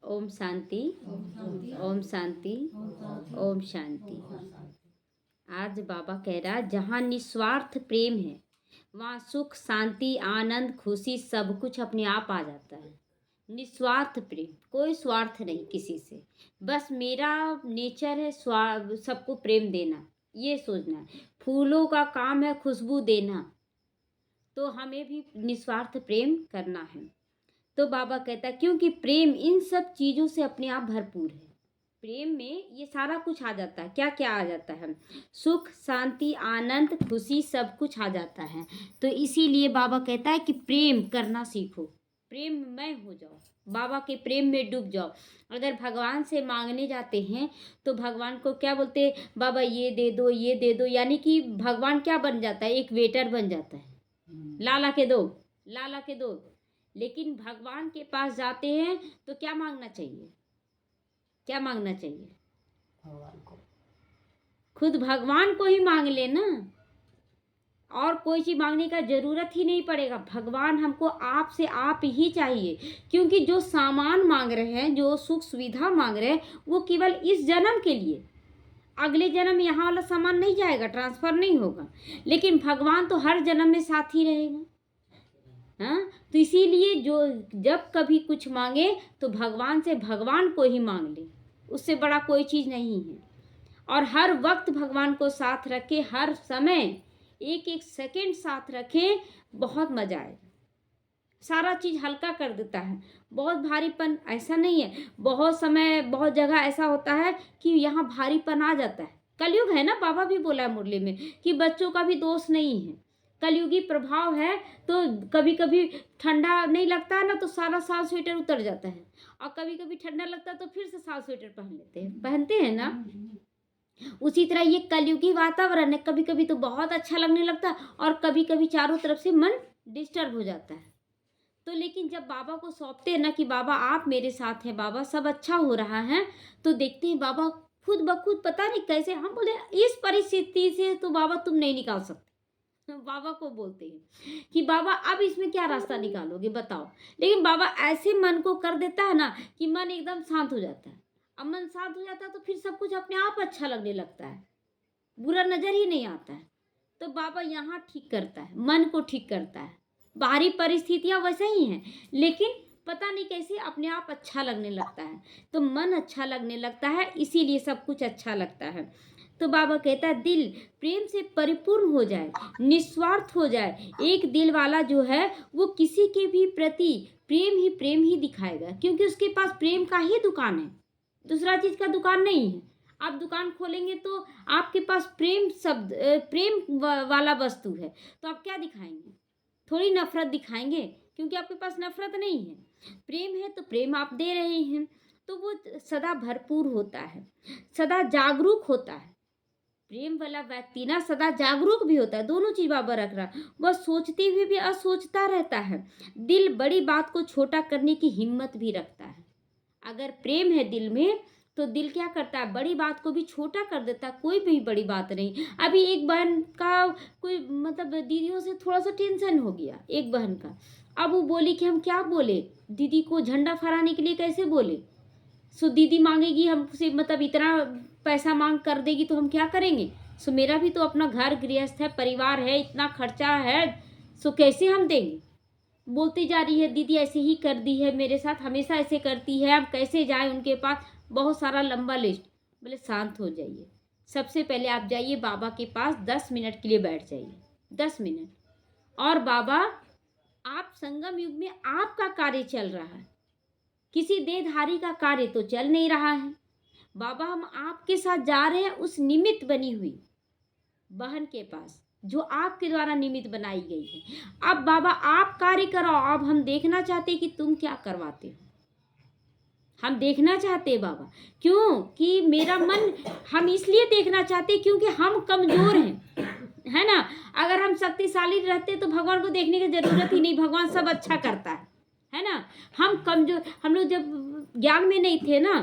ओम शांति। ओम शांति। ओम शांति। आज बाबा कह रहा है जहाँ निस्वार्थ प्रेम है वहाँ सुख, शांति, आनंद, खुशी सब कुछ अपने आप आ जाता है। निस्वार्थ प्रेम, कोई स्वार्थ नहीं किसी से, बस मेरा नेचर है सबको प्रेम देना, ये सोचना है। फूलों का काम है खुशबू देना, तो हमें भी निस्वार्थ प्रेम करना है। तो बाबा कहता है क्योंकि प्रेम इन सब चीज़ों से अपने आप भरपूर है। प्रेम में ये सारा कुछ आ जाता है। क्या क्या आ जाता है? सुख, शांति, आनंद, खुशी सब कुछ आ जाता है। तो इसीलिए बाबा कहता है कि प्रेम करना सीखो, प्रेममय हो जाओ, बाबा के प्रेम में डूब जाओ। अगर भगवान से मांगने जाते हैं तो भगवान को क्या बोलते हैं? बाबा ये दे दो, ये दे दो। यानी कि भगवान क्या बन जाता है? एक वेटर बन जाता है। लाला के दो, लाला के दो। लेकिन भगवान के पास जाते हैं तो क्या मांगना चाहिए? क्या मांगना चाहिए? भगवान को, खुद भगवान को ही मांग लेना, और कोई चीज मांगने का जरूरत ही नहीं पड़ेगा। भगवान हमको आप से आप ही चाहिए, क्योंकि जो सामान मांग रहे हैं, जो सुख सुविधा मांग रहे हैं, वो केवल इस जन्म के लिए। अगले जन्म यहाँ वाला सामान नहीं जाएगा, ट्रांसफर नहीं होगा। लेकिन भगवान तो हर जन्म में साथ ही रहेगा। हाँ, तो इसीलिए जो जब कभी कुछ मांगे तो भगवान से भगवान को ही मांग ले, उससे बड़ा कोई चीज़ नहीं है। और हर वक्त भगवान को साथ रखे, हर समय एक एक सेकंड साथ रखें, बहुत मजा आएगा। सारा चीज़ हल्का कर देता है। बहुत भारीपन ऐसा नहीं है। बहुत समय बहुत जगह ऐसा होता है कि यहाँ भारीपन आ जाता है। कलयुग है ना, बाबा भी बोला है मुरली में कि बच्चों का भी दोष नहीं है, कलयुगी प्रभाव है। तो कभी कभी ठंडा नहीं लगता है ना, तो सारा साल स्वेटर उतर जाता है, और कभी कभी ठंडा लगता है तो फिर से साल स्वेटर पहन लेते हैं, पहनते हैं ना। उसी तरह ये कलयुगी वातावरण है। कभी कभी तो बहुत अच्छा लगने लगता है, और कभी कभी चारों तरफ से मन डिस्टर्ब हो जाता है। तो लेकिन जब बाबा को सौंपते हैं ना कि बाबा आप मेरे साथ हैं, बाबा सब अच्छा हो रहा है, तो देखते हैं बाबा खुद ब खुद, पता नहीं कैसे, हम बोले इस परिस्थिति से तो बाबा तुम नहीं निकाल सकते। बाबा को बोलते हैं कि बाबा अब इसमें क्या रास्ता निकालोगे बताओ। लेकिन बाबा ऐसे मन को कर देता है ना कि मन एकदम शांत हो जाता है। अब मन शांत हो जाता है तो फिर सब कुछ अपने आप अच्छा लगने लगता है, बुरा नजर ही नहीं आता है। तो बाबा यहाँ ठीक करता है, मन को ठीक करता है। बाहरी परिस्थितियां वैसे ही हैं, लेकिन पता नहीं कैसे अपने आप अच्छा लगने लगता है। तो मन अच्छा लगने लगता है, इसीलिए सब कुछ अच्छा लगता है। तो बाबा कहता है दिल प्रेम से परिपूर्ण हो जाए, निस्वार्थ हो जाए। एक दिल वाला जो है वो किसी के भी प्रति प्रेम ही दिखाएगा, क्योंकि उसके पास प्रेम का ही दुकान है, दूसरा चीज का दुकान नहीं है। आप दुकान खोलेंगे तो आपके पास प्रेम शब्द, वाला वस्तु है, तो आप क्या दिखाएंगे? थोड़ी नफरत दिखाएंगे, क्योंकि आपके पास नफरत नहीं है, प्रेम है। तो प्रेम आप दे रहे हैं, तो वो सदा भरपूर होता है, सदा जागरूक होता है। प्रेम वाला व्यक्ति ना सदा जागरूक भी होता है, दोनों चीज बाबा रख रहा। वह सोचते हुए भी असोचता रहता है। दिल बड़ी बात को छोटा करने की हिम्मत भी रखता है। अगर प्रेम है दिल में तो दिल क्या करता है? बड़ी बात को भी छोटा कर देता है। कोई भी बड़ी बात नहीं। अभी एक बहन का कोई मतलब दीदियों से थोड़ा सा टेंशन हो गया, एक बहन का। अब वो बोली कि हम क्या बोले दीदी को, झंडा फहराने के लिए कैसे बोले? सो दीदी मांगेगी हमसे, मतलब इतना पैसा मांग कर देगी तो हम क्या करेंगे? सो मेरा भी तो अपना घर गृहस्थ है, परिवार है, इतना खर्चा है, सो कैसे हम देंगे? बोलती जा रही है दीदी ऐसे ही कर दी है मेरे साथ, हमेशा ऐसे करती है, अब कैसे जाए उनके पास, बहुत सारा लंबा लिस्ट। बोले शांत हो जाइए। सबसे पहले आप जाइए बाबा के पास, 10 मिनट के लिए बैठ जाइए, 10 मिनट। और बाबा, आप संगम युग में आपका कार्य चल रहा है, किसी देहधारी का कार्य तो चल नहीं रहा है। बाबा हम आपके साथ जा रहे हैं उस निमित्त बनी हुई बहन के पास, जो आपके द्वारा निमित्त बनाई गई है। अब बाबा आप कार्य करो, अब हम देखना चाहते कि तुम क्या करवाते हो, हम देखना चाहते हैं बाबा। क्यों कि मेरा मन, हम इसलिए देखना चाहते क्योंकि हम कमजोर हैं, है ना। अगर हम शक्तिशाली रहते तो भगवान को देखने की जरूरत ही नहीं, भगवान सब अच्छा करता है ना। हम कमजोर, हम लोग जब ज्ञान में नहीं थे ना,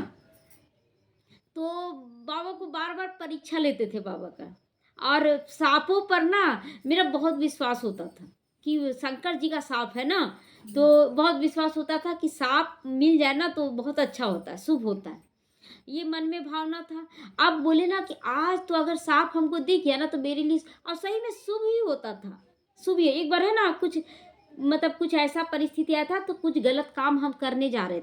तो बाबा को बार बार परीक्षा लेते थे बाबा का। और सांपों पर ना मेरा बहुत विश्वास होता था कि शंकर जी का सांप है ना, तो बहुत विश्वास होता था कि सांप मिल जाए ना तो बहुत अच्छा होता है, शुभ होता है। ये मन में भावना था। अब बोले ना कि आज तो अगर सांप हमको दिख गया ना तो मेरे लिए, और सही में शुभ ही होता था। शुभ ही एक बार है ना, कुछ मतलब कुछ ऐसा परिस्थिति आया था तो कुछ गलत काम हम करने जा रहे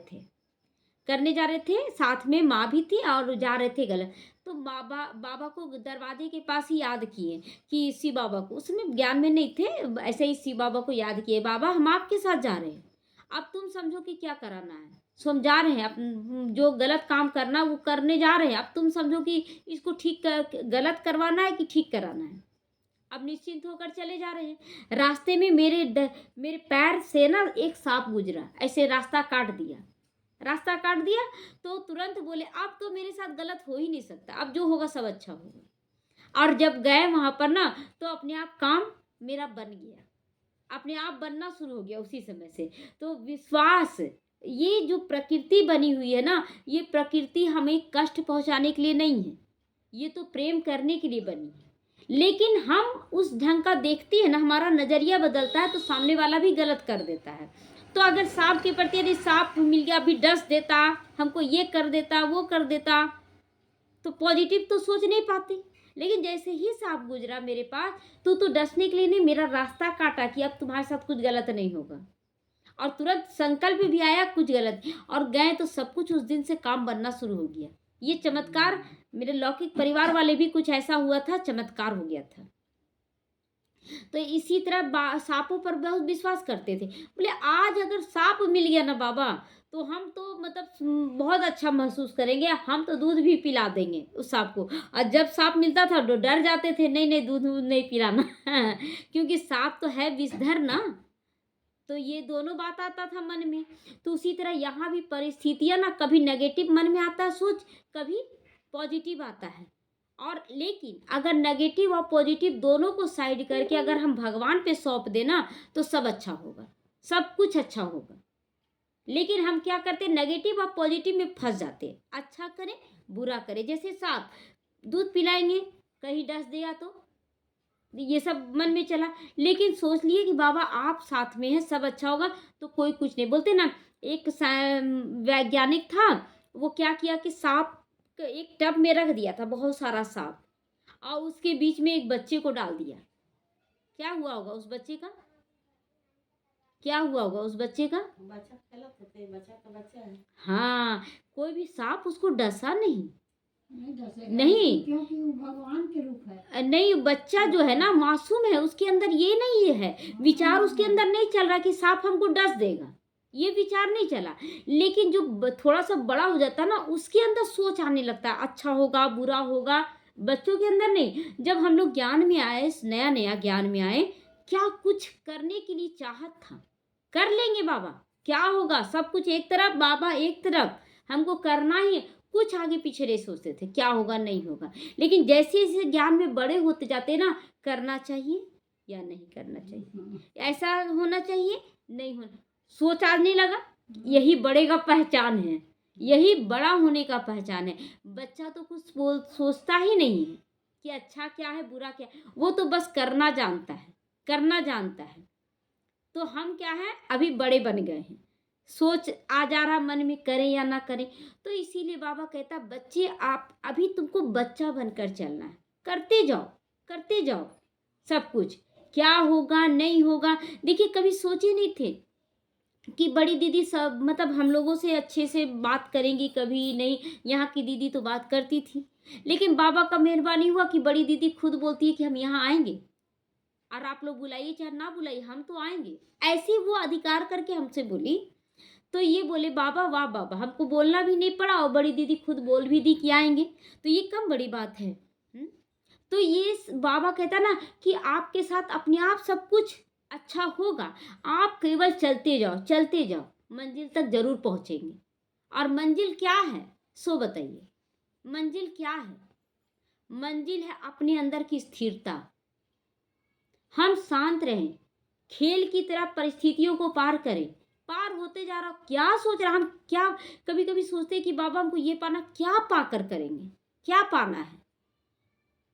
थे, साथ में माँ भी थी और जा रहे थे गलत। तो बाबा बाबा को दरवाजे के पास ही याद किए कि शिव बाबा को, उसमें ज्ञान में नहीं थे, ऐसे ही शिव बाबा को याद किए, बाबा हम आपके साथ जा रहे हैं, अब तुम समझो कि क्या कराना है। सो हम जा रहे हैं, जो गलत काम करना वो करने जा रहे हैं, अब तुम समझो कि इसको गलत करवाना है कि ठीक कराना है। अब निश्चिंत होकर चले जा रहे हैं। रास्ते में मेरे पैर से ना एक सांप गुजरा, ऐसे रास्ता काट दिया। तो तुरंत बोले अब तो मेरे साथ गलत हो ही नहीं सकता, अब जो होगा सब अच्छा होगा। और जब गए वहां पर ना तो अपने आप काम मेरा बन गया, अपने आप बनना शुरू हो गया उसी समय से। तो विश्वास, ये जो प्रकृति बनी हुई है ना, ये प्रकृति हमें कष्ट पहुंचाने के लिए नहीं है, ये तो प्रेम करने के लिए बनी है। लेकिन हम उस ढंग का देखते हैं ना, हमारा नजरिया बदलता है तो सामने वाला भी गलत कर देता है। तो अगर सांप के प्रति यदि सांप मिल गया, अभी डस देता, हमको ये कर देता वो कर देता, तो पॉजिटिव तो सोच नहीं पाते। लेकिन जैसे ही सांप गुजरा मेरे पास, तो डसने के लिए नहीं, मेरा रास्ता काटा कि अब तुम्हारे साथ कुछ गलत नहीं होगा। और तुरंत संकल्प भी आया कुछ गलत, और गए तो सब कुछ उस दिन से काम बनना शुरू हो गया। ये चमत्कार मेरे लौकिक परिवार वाले भी कुछ ऐसा हुआ था, चमत्कार हो गया था। तो इसी तरह सांपों पर बहुत विश्वास करते थे। बोले आज अगर सांप मिल गया ना बाबा, तो हम तो मतलब बहुत अच्छा महसूस करेंगे, हम तो दूध भी पिला देंगे उस सांप को। और जब सांप मिलता था तो डर जाते थे, नहीं नहीं दूध नहीं पिलाना क्योंकि सांप तो है विषधर ना। तो ये दोनों बात आता था मन में। तो उसी तरह यहाँ भी परिस्थितियां ना, कभी नेगेटिव मन में आता है सोच, कभी पॉजिटिव आता है। और लेकिन अगर नेगेटिव और पॉजिटिव दोनों को साइड करके अगर हम भगवान पे सौंप देना तो सब अच्छा होगा, सब कुछ अच्छा होगा। लेकिन हम क्या करते, नेगेटिव और पॉजिटिव में फंस जाते, अच्छा करें बुरा करें। जैसे सांप, दूध पिलाएंगे, कहीं डस दिया तो ये सब मन में चला। लेकिन सोच लिए कि बाबा आप साथ में हैं, सब अच्छा होगा, तो कोई कुछ नहीं बोलते ना। एक वैज्ञानिक था, वो क्या किया कि सांप एक टब में रख दिया था, बहुत सारा सांप, और उसके बीच में एक बच्चे को डाल दिया। क्या हुआ होगा उस बच्चे का, क्या हुआ होगा उस बच्चे का? बच्चा खेलत होते, बच्चा का बच्चा है। हाँ, कोई भी सांप उसको डसा नहीं, नहीं नहीं क्योंकि वो भगवान के रूप है। नहीं, बच्चा जो है ना मासूम है, उसके अंदर ये नहीं है विचार, उसके अंदर नहीं चल रहा कि सांप हमको डस देगा, ये विचार नहीं चला। लेकिन जो थोड़ा सा बड़ा हो जाता है ना, उसके अंदर सोच आने लगता है, अच्छा होगा बुरा होगा। बच्चों के अंदर नहीं। जब हम लोग ज्ञान में आए, नया नया ज्ञान में आए, क्या कुछ करने के लिए चाहत था, कर लेंगे बाबा, क्या होगा, सब कुछ एक तरफ बाबा एक तरफ, हमको करना ही है। कुछ आगे पीछे नहीं सोचते थे क्या होगा नहीं होगा। लेकिन जैसे जैसे ज्ञान में बड़े होते जाते ना, करना चाहिए या नहीं करना चाहिए, ऐसा होना चाहिए नहीं होना, सोच आने लगा। यही बड़े का पहचान है, यही बड़ा होने का पहचान है। बच्चा तो कुछ सोचता ही नहीं है कि अच्छा क्या है बुरा क्या है, वो तो बस करना जानता है, करना जानता है। तो हम क्या है, अभी बड़े बन गए हैं, सोच आ जा रहा मन में, करें या ना करें। तो इसीलिए बाबा कहता बच्चे आप अभी तुमको बच्चा बनकर चलना है, करते जाओ सब कुछ, क्या होगा नहीं होगा। देखिए कभी सोचे नहीं थे कि बड़ी दीदी सब मतलब हम लोगों से अच्छे से बात करेंगी, कभी नहीं। यहाँ की दीदी तो बात करती थी, लेकिन बाबा का मेहरबानी हुआ कि बड़ी दीदी खुद बोलती है कि हम यहाँ आएंगे, और आप लोग बुलाइए चाहे ना बुलाइए हम तो आएंगे, ऐसे वो अधिकार करके हमसे बोली। तो ये बोले बाबा वाह बाबा, हमको बोलना भी नहीं पड़ा और बड़ी दीदी खुद बोल भी दी कि आएंगे, तो ये कम बड़ी बात है। तो ये बाबा कहता ना कि आपके साथ अपने आप सब कुछ अच्छा होगा, आप केवल चलते जाओ, मंजिल तक जरूर पहुंचेंगे। और मंजिल क्या है सो बताइए, मंजिल क्या है? मंजिल है अपने अंदर की स्थिरता। हम शांत रहें, खेल की तरह परिस्थितियों को पार करें, पार होते जा रहा, क्या सोच रहा, हम क्या कभी कभी सोचते हैं कि बाबा हमको ये पाना, क्या पाकर करेंगे, क्या पाना है?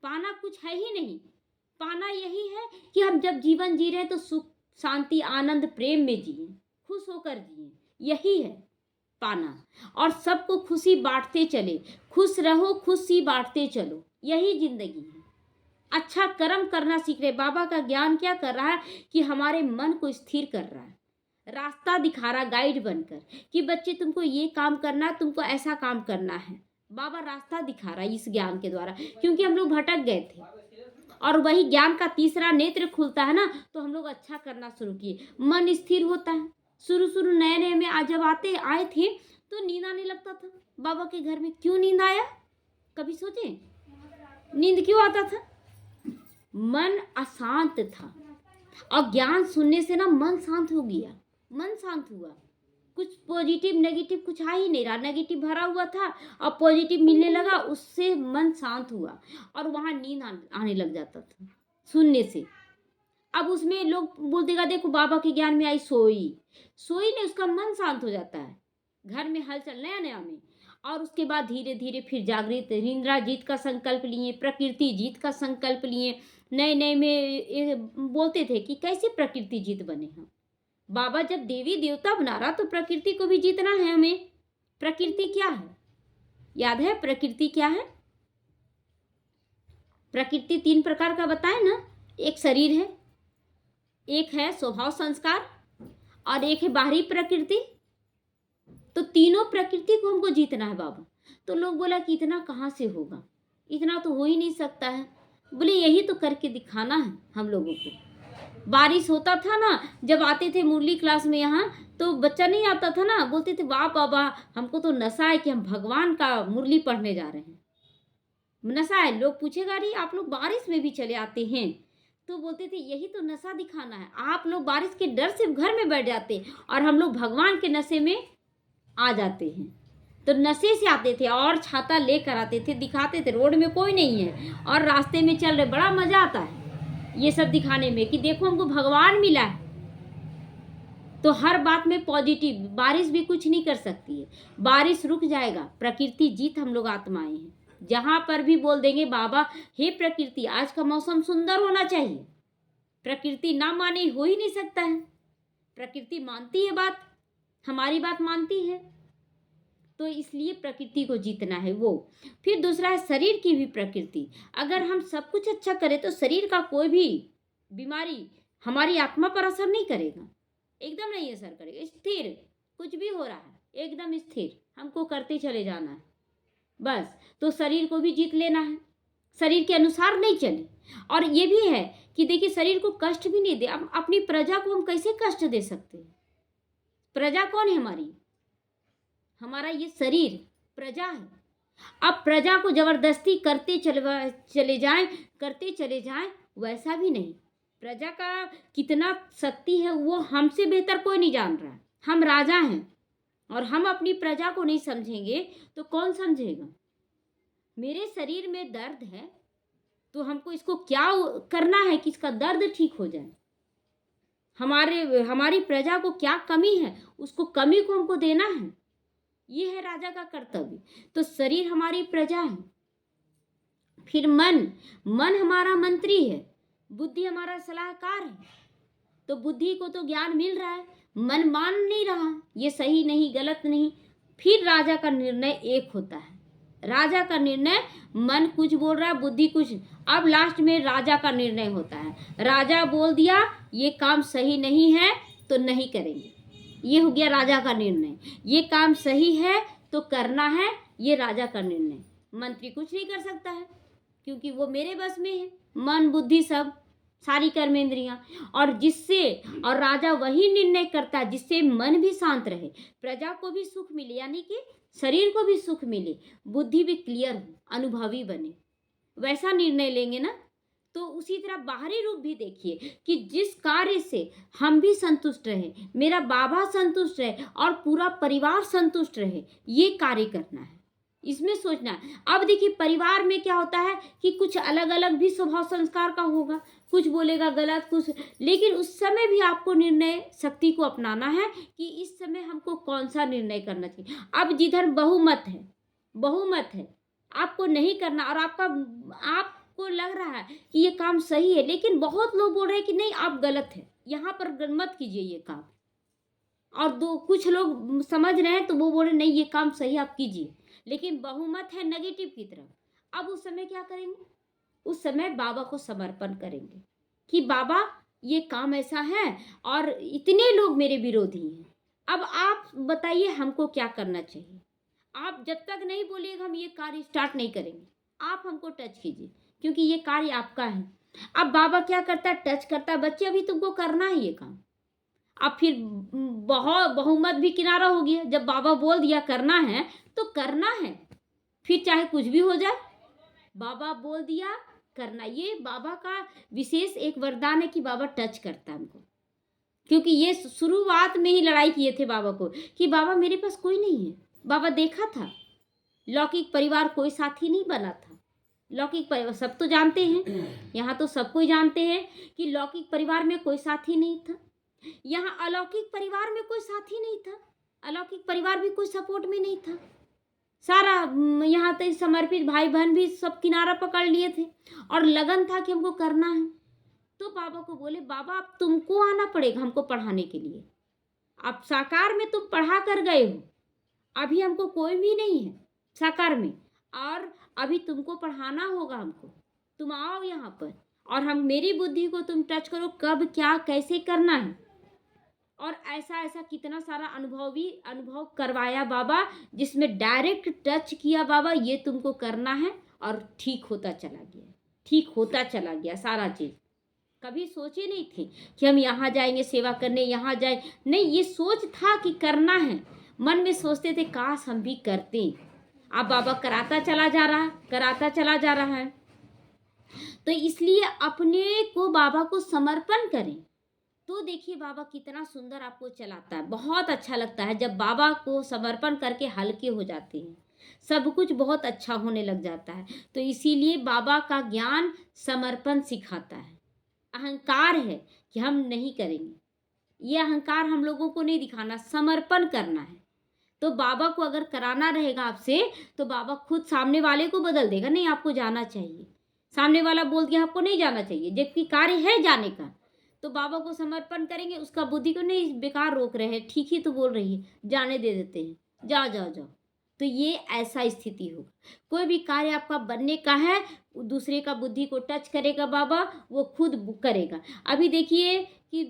पाना कुछ है ही नहीं। पाना यही है कि हम जब जीवन जी रहे हैं तो सुख शांति आनंद प्रेम में जिए, खुश होकर जिए, यही है पाना। और सबको खुशी बांटते चले, खुश रहो, खुशी बांटते चलो, यही जिंदगी है। अच्छा कर्म करना सीख रहे। बाबा का ज्ञान क्या कर रहा है कि हमारे मन को स्थिर कर रहा है, रास्ता दिखा रहा, गाइड बनकर कि बच्चे तुमको ये काम करना है, तुमको ऐसा काम करना है। बाबा रास्ता दिखा रहा है इस ज्ञान के द्वारा, क्योंकि हम लोग भटक गए थे और वही ज्ञान का तीसरा नेत्र खुलता है ना, तो हम लोग अच्छा करना शुरू किए, मन स्थिर होता है। शुरू शुरू नए नए में आज जब आए थे तो नींद आने लगता था बाबा के घर में। क्यों नींद आया, कभी सोचे नींद क्यों आता था? मन अशांत था और ज्ञान सुनने से ना मन शांत हो गया, मन शांत हुआ। कुछ पॉजिटिव नेगेटिव कुछ आ ही नहीं रहा, नेगेटिव भरा हुआ था और पॉजिटिव मिलने लगा, उससे मन शांत हुआ और वहाँ नींद आने लग जाता था सुनने से। अब उसमें लोग बोल देगा देखो बाबा के ज्ञान में आई, सोई नहीं, उसका मन शांत हो जाता है, घर में हलचल नया नया में। और उसके बाद धीरे धीरे फिर जागृत, इंद्रा जीत का संकल्प लिए, प्रकृति जीत का संकल्प लिए। नए नए में बोलते थे कि कैसे प्रकृति जीत बने हम। बाबा जब देवी देवता बना रहा तो प्रकृति को भी जीतना है हमें। प्रकृति क्या है, याद है प्रकृति क्या है? प्रकृति 3 प्रकार का बताए ना, एक शरीर है, एक है स्वभाव संस्कार और एक है बाहरी प्रकृति। तो तीनों प्रकृति को हमको जीतना है बाबा। तो लोग बोला कि इतना कहाँ से होगा, इतना तो हो ही नहीं सकता है। बोले यही तो करके दिखाना है हम लोगों को। बारिश होता था ना, जब आते थे मुरली क्लास में यहाँ, तो बच्चा नहीं आता था ना, बोलते थे वाह बाबा हमको तो नशा है कि हम भगवान का मुरली पढ़ने जा रहे हैं, नशा है। लोग पूछेगा अरे आप लोग बारिश में भी चले आते हैं, तो बोलते थे यही तो नशा दिखाना है। आप लोग बारिश के डर से घर में बैठ जाते और हम लोग भगवान के नशे में आ जाते हैं। तो नशे से आते थे और छाता लेकर आते थे, दिखाते थे, रोड में कोई नहीं है और रास्ते में चल रहे, बड़ा मजा आता है ये सब दिखाने में कि देखो हमको भगवान मिला है। तो हर बात में पॉजिटिव, बारिश भी कुछ नहीं कर सकती है, बारिश रुक जाएगा, प्रकृति जीत हम लोग आत्माएं हैं। जहां पर भी बोल देंगे बाबा हे प्रकृति आज का मौसम सुंदर होना चाहिए, प्रकृति ना माने हो ही नहीं सकता है। प्रकृति मानती है बात, हमारी बात मानती है, तो इसलिए प्रकृति को जीतना है वो। फिर दूसरा है शरीर की भी प्रकृति। अगर हम सब कुछ अच्छा करें तो शरीर का कोई भी बीमारी हमारी आत्मा पर असर नहीं करेगा, एकदम नहीं असर करेगा। स्थिर कुछ भी हो रहा है एकदम स्थिर, हमको करते चले जाना है बस। तो शरीर को भी जीत लेना है, शरीर के अनुसार नहीं चले। और ये भी है कि देखिए शरीर को कष्ट भी नहीं दे। अब अपनी प्रजा को हम कैसे कष्ट दे सकते हैं? प्रजा कौन है हमारी? हमारा ये शरीर प्रजा है। अब प्रजा को जबरदस्ती करते चले जाएं वैसा भी नहीं। प्रजा का कितना शक्ति है वो हमसे बेहतर कोई नहीं जान रहा है। हम राजा हैं और हम अपनी प्रजा को नहीं समझेंगे तो कौन समझेगा? मेरे शरीर में दर्द है तो हमको इसको क्या करना है कि इसका दर्द ठीक हो जाए। हमारी प्रजा को क्या कमी है, उसको कमी को हमको देना है, ये है राजा का कर्तव्य। तो शरीर हमारी प्रजा है। फिर मन हमारा मंत्री है, बुद्धि हमारा सलाहकार है। तो बुद्धि को तो ज्ञान मिल रहा है, मन मान नहीं रहा ये सही नहीं गलत नहीं। फिर राजा का निर्णय एक होता है। राजा का निर्णय, मन कुछ बोल रहा है, बुद्धि कुछ, अब लास्ट में राजा का निर्णय होता है। राजा बोल दिया ये काम सही नहीं है तो नहीं करेंगे, ये हो गया राजा का निर्णय। ये काम सही है तो करना है, ये राजा का निर्णय। मंत्री कुछ नहीं कर सकता है क्योंकि वो मेरे बस में है, मन बुद्धि सब सारी कर्मेंद्रियां। और राजा वही निर्णय करता है जिससे मन भी शांत रहे, प्रजा को भी सुख मिले, यानी कि शरीर को भी सुख मिले, बुद्धि भी क्लियर हो, अनुभवी बने, वैसा निर्णय लेंगे ना। तो उसी तरह बाहरी रूप भी देखिए कि जिस कार्य से हम भी संतुष्ट रहे, मेरा बाबा संतुष्ट रहे और पूरा परिवार संतुष्ट रहे, ये कार्य करना है, इसमें सोचना है। अब देखिए परिवार में क्या होता है कि कुछ अलग अलग भी स्वभाव संस्कार का होगा, कुछ बोलेगा गलत कुछ, लेकिन उस समय भी आपको निर्णय शक्ति को अपनाना है कि इस समय हमको कौन सा निर्णय करना चाहिए। अब जिधर बहुमत है आपको नहीं करना, और आपको लग रहा है कि ये काम सही है, लेकिन बहुत लोग बोल रहे हैं कि नहीं आप गलत है, यहाँ पर मत कीजिए ये काम, और दो कुछ लोग समझ रहे हैं तो वो बोले नहीं ये काम सही आप कीजिए, लेकिन बहुमत है नेगेटिव की तरफ। अब उस समय क्या करेंगे? उस समय बाबा को समर्पण करेंगे कि बाबा ये काम ऐसा है और इतने लोग मेरे विरोधी हैं, अब आप बताइए हमको क्या करना चाहिए। आप जब तक नहीं बोलिएगा हम ये कार्य स्टार्ट नहीं करेंगे, आप हमको टच कीजिए क्योंकि ये कार्य आपका है। अब बाबा क्या करता है? टच करता है, बच्चे अभी तुमको करना है ये काम। अब फिर बहुत बहुमत भी किनारा हो गया, जब बाबा बोल दिया करना है तो करना है, फिर चाहे कुछ भी हो जाए। बाबा बोल दिया करना, ये बाबा का विशेष एक वरदान है कि बाबा टच करता है हमको। क्योंकि ये शुरुआत में ही लड़ाई किए थे बाबा को कि बाबा मेरे पास कोई नहीं है। बाबा देखा था लौकिक परिवार कोई साथी नहीं बना था। लौकिक परिवार सब तो जानते हैं, यहाँ तो सब कोई जानते हैं कि लौकिक परिवार में कोई साथी नहीं था। यहाँ अलौकिक परिवार में कोई साथी नहीं था, अलौकिक परिवार भी कोई सपोर्ट में नहीं था। सारा यहाँ तक समर्पित भाई बहन भी सब किनारा पकड़ लिए थे और लगन था कि हमको करना है। तो बाबा को बोले बाबा अब तुमको आना पड़ेगा हमको पढ़ाने के लिए। अब साकार में तुम पढ़ा कर गए हो, अभी हमको कोई भी नहीं है साकार में, और अभी तुमको पढ़ाना होगा हमको। तुम आओ यहाँ पर और हम मेरी बुद्धि को तुम टच करो, कब क्या कैसे करना है। और ऐसा ऐसा कितना सारा अनुभव करवाया बाबा, जिसमें डायरेक्ट टच किया बाबा, ये तुमको करना है, और ठीक होता चला गया, ठीक होता चला गया सारा चीज़। कभी सोचे नहीं थे कि हम यहाँ जाएंगे सेवा करने, यहाँ जाए नहीं, ये सोच था कि करना है। मन में सोचते थे काश हम भी करते। अब बाबा कराता चला जा रहा है, कराता चला जा रहा है। तो इसलिए अपने को बाबा को समर्पण करें तो देखिए बाबा कितना सुंदर आपको चलाता है। बहुत अच्छा लगता है जब बाबा को समर्पण करके हल्के हो जाते हैं, सब कुछ बहुत अच्छा होने लग जाता है। तो इसीलिए बाबा का ज्ञान समर्पण सिखाता है। अहंकार है कि हम नहीं करेंगे, ये अहंकार हम लोगों को नहीं दिखाना, समर्पण करना है। तो बाबा को अगर कराना रहेगा आपसे तो बाबा खुद सामने वाले को बदल देगा, नहीं आपको जाना चाहिए। सामने वाला बोल दिया आपको नहीं जाना चाहिए, जबकि कार्य है जाने का, तो बाबा को समर्पण करेंगे। उसका बुद्धि को नहीं बेकार रोक रहे हैं, ठीक ही तो बोल रही है, जाने दे देते हैं, जाओ जाओ जाओ। तो ये ऐसा स्थिति होगा। कोई भी कार्य आपका बनने का है, दूसरे का बुद्धि को टच करेगा बाबा, वो खुद करेगा। अभी देखिए कि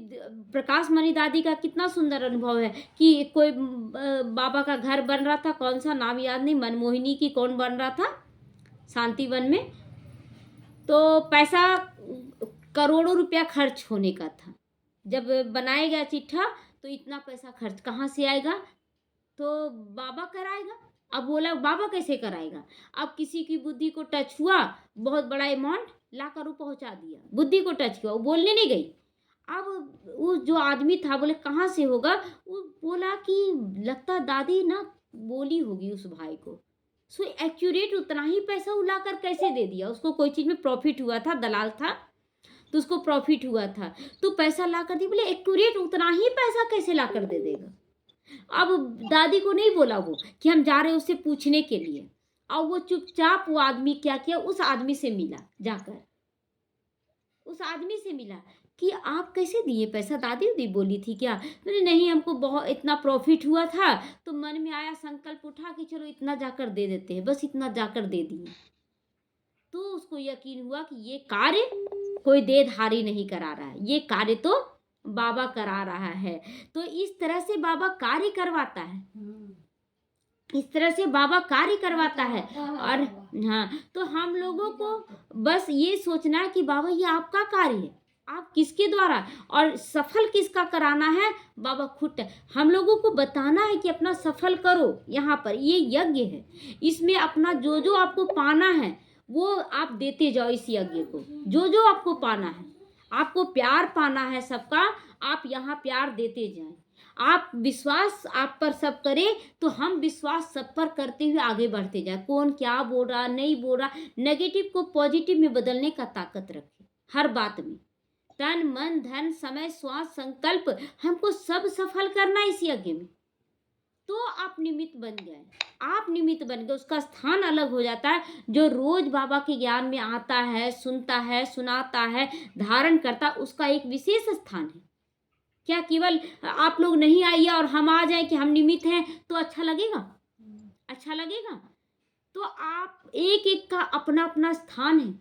प्रकाश मणि दादी का कितना सुंदर अनुभव है कि कोई बाबा का घर बन रहा था, कौन सा नाम याद नहीं, मनमोहिनी की कौन बन रहा था शांतिवन में, तो पैसा करोड़ों रुपया खर्च होने का था। जब बनाया गया चिट्ठा तो इतना पैसा खर्च कहाँ से आएगा, तो बाबा कराएगा। अब बोला बाबा कैसे कराएगा, अब किसी की बुद्धि को टच हुआ, बहुत बड़ा अमाउंट ला कर वो पहुँचा दिया, बुद्धि को टच किया, वो बोलने नहीं गई। अब वो जो आदमी था बोले कहाँ से होगा, वो बोला कि लगता दादी ना बोली होगी उस भाई को। सो एक्यूरेट उतना ही पैसा उला कर कैसे दे दिया, उसको कोई चीज़ में प्रॉफिट हुआ था, दलाल था तो उसको प्रॉफिट हुआ था, तो पैसा ला कर दी। बोले एक्यूरेट उतना ही पैसा कैसे ला कर दे देगा। अब दादी को नहीं बोला वो कि हम जा रहे हैं उससे पूछने के लिए, और वो चुपचाप वो आदमी क्या किया, उस आदमी से मिला, जाकर उस आदमी से मिला कि आप कैसे दिए पैसा, दादी उदी बोली थी क्या। मैंने नहीं, हमको बहुत इतना प्रॉफिट हुआ था तो मन में आया, संकल्प उठा कि चलो इतना जाकर दे देते हैं, बस इतना जाकर दे दिए। तो उसको यकीन हुआ कि ये कार्य कोई देहधारी नहीं करा रहा है, ये कार्य तो बाबा करा रहा है। तो इस तरह से बाबा कार्य करवाता है, इस तरह से बाबा कार्य करवाता है। और हाँ, तो हम लोगों को बस ये सोचना है कि बाबा ये आपका कार्य है, आप किसके द्वारा और सफल किसका कराना है, बाबा खुद हम लोगों को बताना है कि अपना सफल करो। यहाँ पर ये यज्ञ है, इसमें अपना जो जो आपको पाना है वो आप देते जाओ। इस यज्ञ को जो जो आपको पाना है, आपको प्यार पाना है सबका, आप यहाँ प्यार देते जाएं। आप विश्वास आप पर सब करे तो हम विश्वास सब पर करते हुए आगे बढ़ते जाए। कौन क्या बोल रहा नहीं बोल रहा, नेगेटिव को पॉजिटिव में बदलने का ताकत रखे हर बात में। तन मन धन समय श्वास संकल्प हमको सब सफल करना इस यज्ञ में। तो आप निमित्त बन गए, आप निमित्त बन गए, उसका स्थान अलग हो जाता है। जो रोज बाबा के ज्ञान में आता है, सुनता है, सुनाता है, धारण करता, उसका एक विशेष स्थान है। क्या केवल आप लोग नहीं आइए और हम आ जाएं कि हम निमित्त हैं तो अच्छा लगेगा? अच्छा लगेगा? तो आप एक एक का अपना अपना स्थान है,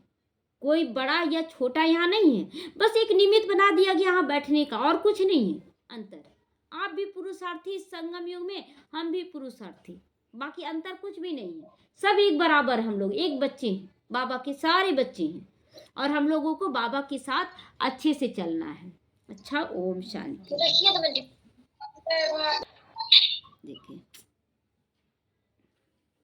कोई बड़ा या छोटा यहाँ नहीं है, बस एक निमित्त बना दिया गया यहाँ बैठने का, और कुछ नहीं है अंतर। आप भी पुरुषार्थी इस संगम युग में, हम भी पुरुषार्थी, बाकी अंतर कुछ भी नहीं है। सब एक बराबर, हम लोग एक बच्चे हैं, बाबा के सारे बच्चे हैं, और हम लोगों को बाबा के साथ अच्छे से चलना है। अच्छा, ओम शांति। देखिए